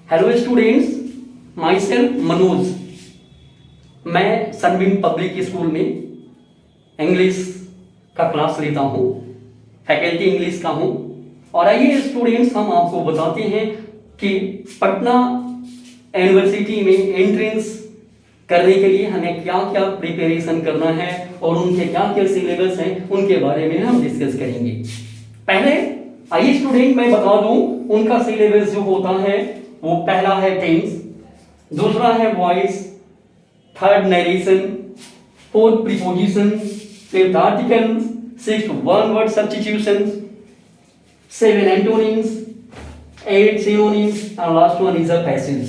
Hello students, my self Manoj. मैं Sunbeam public school में English का क्लास लेता हूँ, फैकल्टी इंग्लिश का हूँ। और आइए स्टूडेंट्स, हम आपको बताते हैं कि पटना यूनिवर्सिटी में एंट्रेंस करने के लिए हमें क्या क्या प्रिपरेशन करना है और उनके क्या क्या सिलेबस हैं, उनके बारे में हम डिस्कस करेंगे। पहले आइए स्टूडेंट, मैं बता दूं उनका सिलेबस जो होता है वो पहला है टेंस, दूसरा है voice, third narration, fourth preposition, fifth article, sixth one word substitution, seven antonyms, eight synonyms and last one is a passage.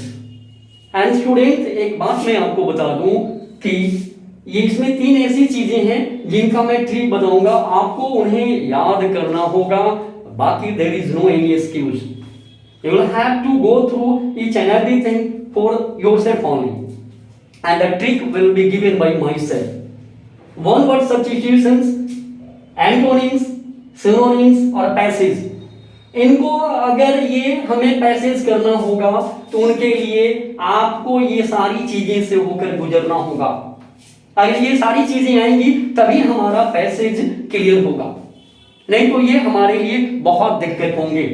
And student, एक बात मैं आपको बता दूं कि ये इसमें तीन ऐसी चीजें हैं जिनका मैं ट्रिक बताऊंगा, आपको उन्हें याद करना होगा, बाकी there is no any excuse. You will have to go through each and everything for yourself only, and the trick will be given by myself. One word substitutions, antonyms, synonyms और passage, इनको अगर ये हमें passage करना होगा तो उनके लिए आपको ये सारी चीजें से होकर गुजरना होगा। अगर ये सारी चीजें आएंगी तभी हमारा पैसेज क्लियर होगा, नहीं तो ये हमारे लिए बहुत दिक्कत होंगे।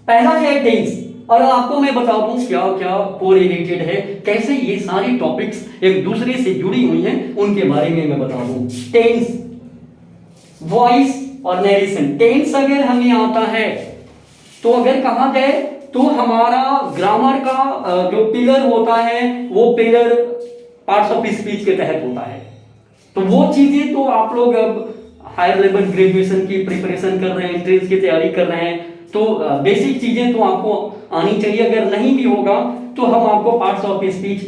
पहला है टेंस, और आपको मैं बता दूं क्या क्या कोरिलेटेड है, कैसे ये सारी टॉपिक्स एक दूसरे से जुड़ी हुई हैं, उनके बारे में मैं बता दूं। टेंस, वॉइस और नरेशन। टेंस अगर हमें आता है तो अगर कहा जाए तो हमारा ग्रामर का जो पिलर होता है वो पिलर पार्ट्स ऑफ स्पीच के तहत होता है। तो वो चीजें तो आप लोग अब हायर लेवल ग्रेजुएशन की प्रिपरेशन कर रहे हैं, एंट्रेंस की तैयारी कर रहे हैं, तो बेसिक चीजें तो आपको आनी चाहिए। अगर नहीं भी होगा तो हम आपको पार्ट्स ऑफ स्पीच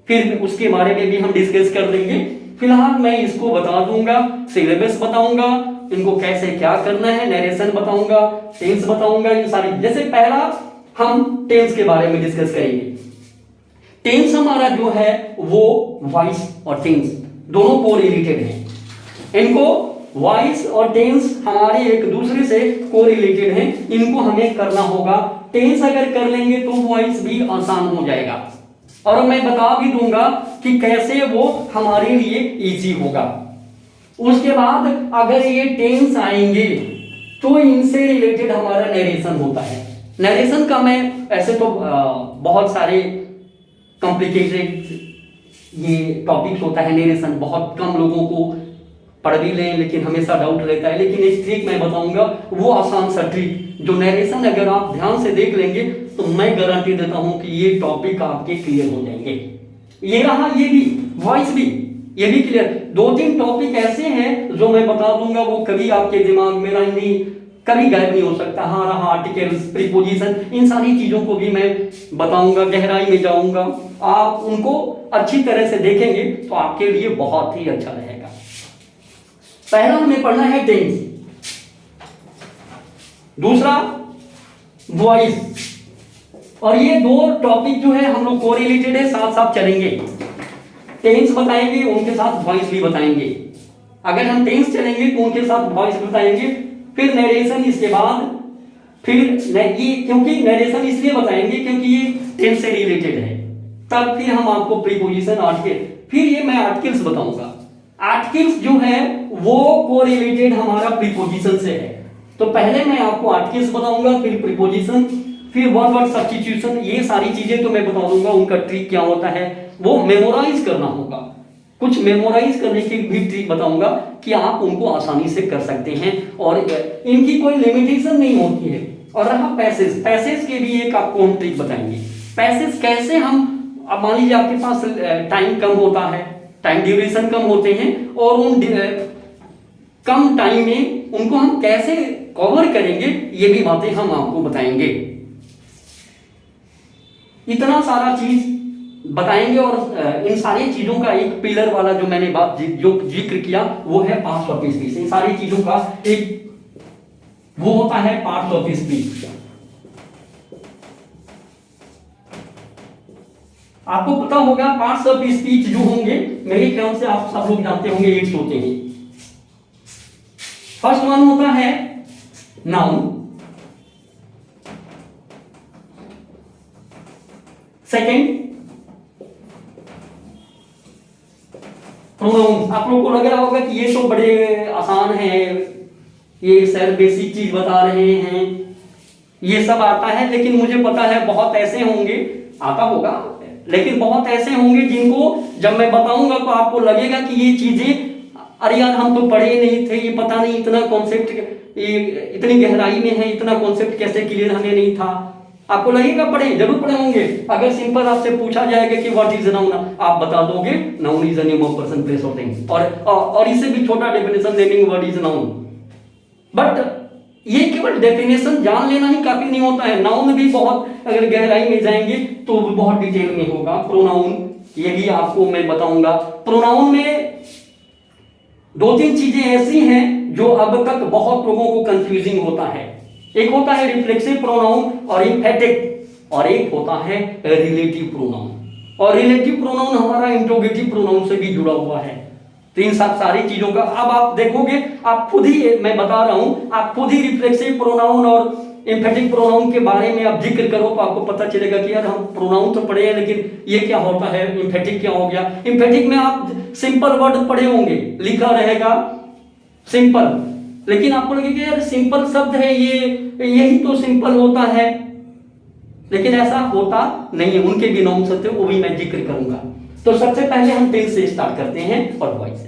फिर उसके बारे में भी हम डिस्कस कर देंगे। फिलहाल मैं इसको बता दूंगा, सिलेबस बताऊंगा, इनको कैसे क्या करना है, नरेशन बताऊंगा, टेंस बताऊंगा, ये सारी। जैसे पहला हम टेंस के बारे में डिस्कस करेंगे। टेंस हमारा जो है वो वॉइस और टेंस दोनों कोरिलेटेड हैं। इनको वॉइस और टेंस हमारे एक दूसरे से कोरिलेटेड हैं, इनको हमें करना होगा। टेंस अगर कर लेंगे तो वॉइस भी आसान हो जाएगा, और मैं बता भी दूंगा कि कैसे वो हमारे लिए इजी होगा। उसके बाद अगर ये टेंस आएंगे तो इनसे रिलेटेड हमारा नरेशन होता है। नरेशन का मैं ऐसे तो बहुत सारे कॉम्प्लिकेटेड ये टॉपिक्स होता है, नरेशन बहुत कम लोगों को पढ़ भी लें लेकिन हमेशा डाउट रहता है, लेकिन एक ट्रिक मैं बताऊंगा, वो आसान सा ट्रिक जो नरेशन अगर आप ध्यान से देख लेंगे तो मैं गारंटी देता हूं कि ये टॉपिक आपके क्लियर हो जाएंगे। ये रहा, ये भी वॉइस भी, ये भी क्लियर। दो तीन टॉपिक ऐसे हैं जो मैं बता दूंगा, वो कभी आपके दिमाग में नहीं, कभी गायब नहीं हो सकता। हाँ रहा आर्टिकल्स, प्रीपोजिशन, इन सारी चीजों को भी मैं बताऊंगा, गहराई में जाऊंगा। आप उनको अच्छी तरह से देखेंगे तो आपके लिए बहुत ही अच्छा रहेगा। पहला हमें पढ़ना है टेंस, दूसरा वॉइस, और ये दो टॉपिक जो है हम लोग कोरिलेटेड है, साथ साथ चलेंगे। टेंस बताएंगे, उनके साथ वॉइस भी बताएंगे। अगर हम टेंस चलेंगे तो उनके साथ वॉइस बताएंगे, फिर नरेशन इसके बाद, फिर ये क्योंकि नरेशन इसलिए बताएंगे क्योंकि ये टेंस से रिलेटेड है, तब फिर हम आपको प्रीपोजिशन, आर्टिकल, फिर ये मैं आर्टिकल्स बताऊंगा। आर्टिकल्स जो है वो कोरिलेटेड हमारा प्रीपोजिशन से है, तो पहले मैं आपको आर्टिकल्स बताऊंगा, फिर प्रीपोजिशन, फिर वन वर्ड सब्स्टिट्यूशन, ये सारी चीजें तो मैं बता दूंगा। उनका ट्रिक क्या होता है वो मेमोराइज करना होगा, कुछ मेमोराइज करने की भी ट्रिक बताऊंगा कि आप उनको आसानी से कर सकते हैं और इनकी कोई लिमिटेशन नहीं होती है। और रहा पैसेज, पैसेज के भी एक आपको हम ट्रिक बताएंगे। पैसेज कैसे हम, अब मान लीजिए आपके पास टाइम कम होता है, टाइम ड्यूरेशन कम होते हैं, और उन कम टाइम में उनको हम कैसे कवर करेंगे, ये भी बातें हम आपको बताएंगे। इतना सारा चीज बताएंगे, और इन सारी चीजों का एक पिलर वाला जो मैंने बात जो जिक्र किया वो है पार्ट्स ऑफ स्पीच। इन सारी चीजों का एक वो होता है पार्ट्स ऑफ स्पीच। आपको पता होगा पार्ट्स ऑफ स्पीच जो होंगे, मेरे ख्याल से आप सब लोग जानते होंगे, 8 होते हैं। फर्स्ट वन होता है नाउन, सेकेंड, प्रोनाउन। आप लोगों को लग रहा होगा कि ये तो बड़े आसान है, ये सर बेसिक चीज बता रहे हैं, ये सब आता है, लेकिन मुझे पता है बहुत ऐसे होंगे, आता होगा, लेकिन बहुत ऐसे होंगे जिनको जब मैं बताऊंगा तो आपको लगेगा कि ये चीजें, अरे यार हम तो पढ़े नहीं थे, ये पता नहीं इतना कॉन्सेप्ट, ये इतनी गहराई में है, इतना कॉन्सेप्ट कैसे क्लियर हमें नहीं था। आपको लगेगा पढ़े, जरूर पढ़े होंगे। अगर सिंपल आपसे पूछा जाएगा कि व्हाट इज नाउन, आप बता दोगे noun is a name of person, place और थिंग, और इससे भी छोटा definition naming what is noun. But ये केवल डेफिनेशन जान लेना ही काफी नहीं होता है, नाउन भी बहुत, अगर गहराई में जाएंगे तो बहुत डिटेल में होगा। प्रोनाउन, ये भी आपको मैं बताऊंगा। प्रोनाउन में दो तीन चीजें ऐसी हैं जो अब तक बहुत लोगों को कंफ्यूजिंग होता है। एक होता है रिफ्लेक्सिव प्रोनाउन और एम्फेटिक, और एक होता है रिलेटिव प्रोनाउन। और रिलेटिव प्रोनाउन हमारा इंट्रोगेटिव प्रोनाउन से भी जुड़ा हुआ है। तो इन सब सारी चीजों का अब आप देखोगे, आप खुद ही, मैं बता रहा हूं, आप खुद ही रिफ्लेक्सिव प्रोनाउन और एम्फेटिक प्रोनाउन के बारे में आप जिक्र करो तो आपको पता चलेगा कि यार हम प्रोनाउन तो पढ़े हैं, लेकिन ये क्या होता है, एम्फेटिक क्या हो गया। एम्फेटिक में आप सिंपल वर्ड पढ़े होंगे, लिखा रहेगा सिंपल, लेकिन आपको लगेगा यार सिंपल शब्द है ये, यही तो सिंपल होता है, लेकिन ऐसा होता नहीं है। उनके भी नॉर्म्स होते हैं, वो भी मैं जिक्र करूंगा। तो सबसे पहले हम टेंस से स्टार्ट करते हैं और वॉइस।